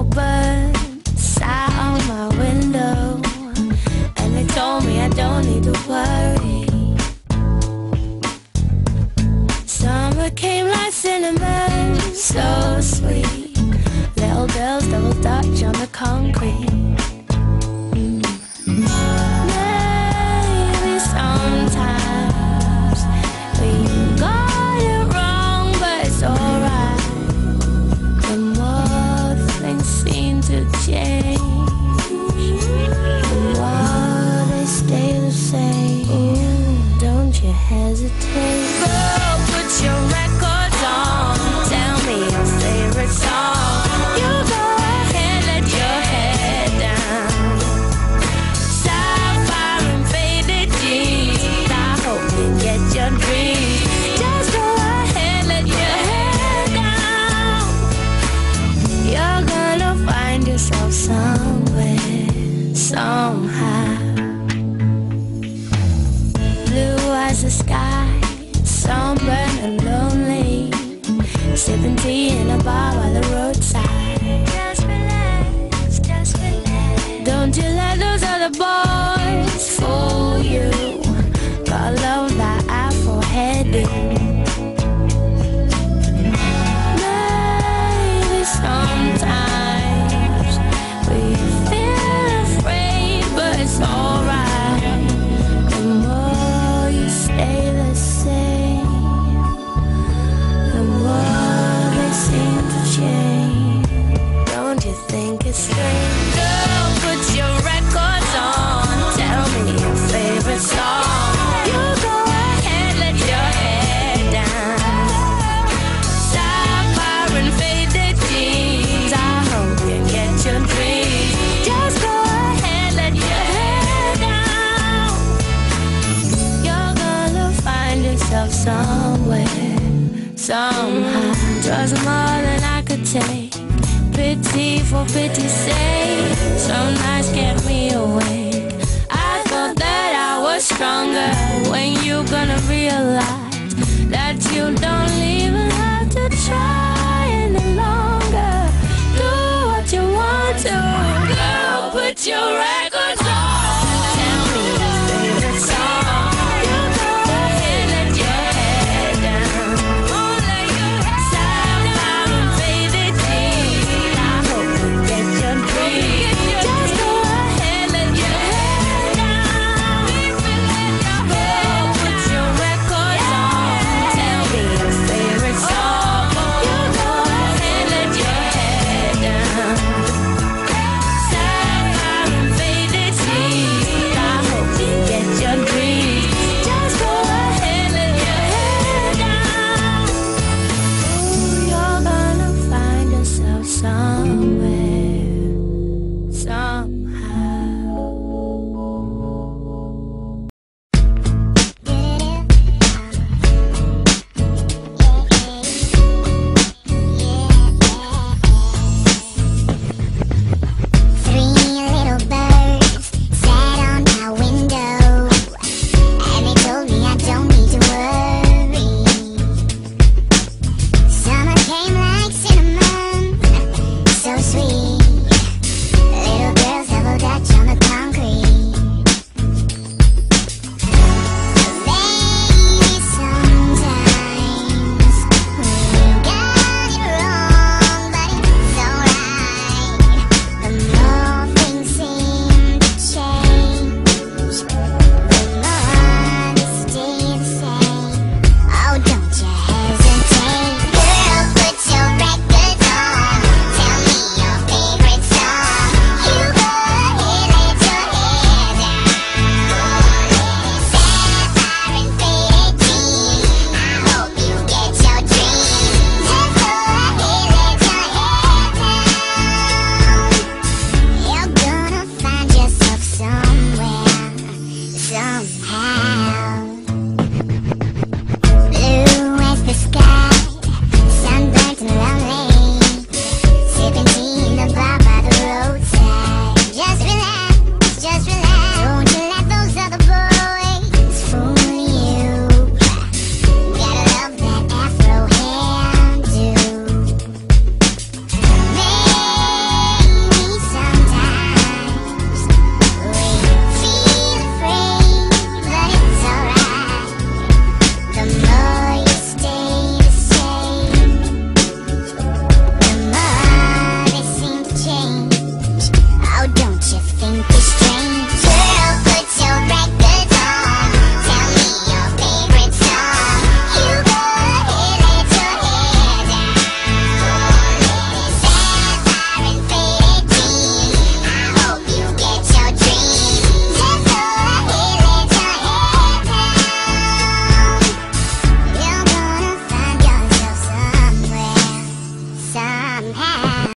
little bird sat on my window, and they told me I don't need to worry. Summer came like cinnamon, so sweet. Little girls double dutch on the concrete. Maybe sometimes we got it wrong, but it's alright. The more things seem to change, the more they stay the same. Ooh, don't you hesitate. Girl, put your records on. Tell me your favorite song. You go ahead, let your head down. Sapphire and faded jeans. I hope you get your dreams. Just go ahead, let your head down. You're gonna find yourself somewhere, somehow. Blue as the sky, sunburned and lonely, sipping tea in a bar by the roadside. Just relax, just relax. Don't you let those other boys fool you. Gotta love that afro heading. Maybe sometimes we feel afraid, but it's alright. The more you stay the same, the more they seem to change. Don't you think it's strange? Girl, put your records on. Tell me your favorite song. You go ahead, let your head down. Sapphire and faded jeans. I hope you get your dreams. Just go ahead, let your head down. You're gonna find yourself somewhere, somehow. Twas more than I could take. Pity for pity's sake. Some nights kept me awake. I thought that I was stronger. When you gonna realize that you don't even have to try any longer? Do what you want to. Girl, put your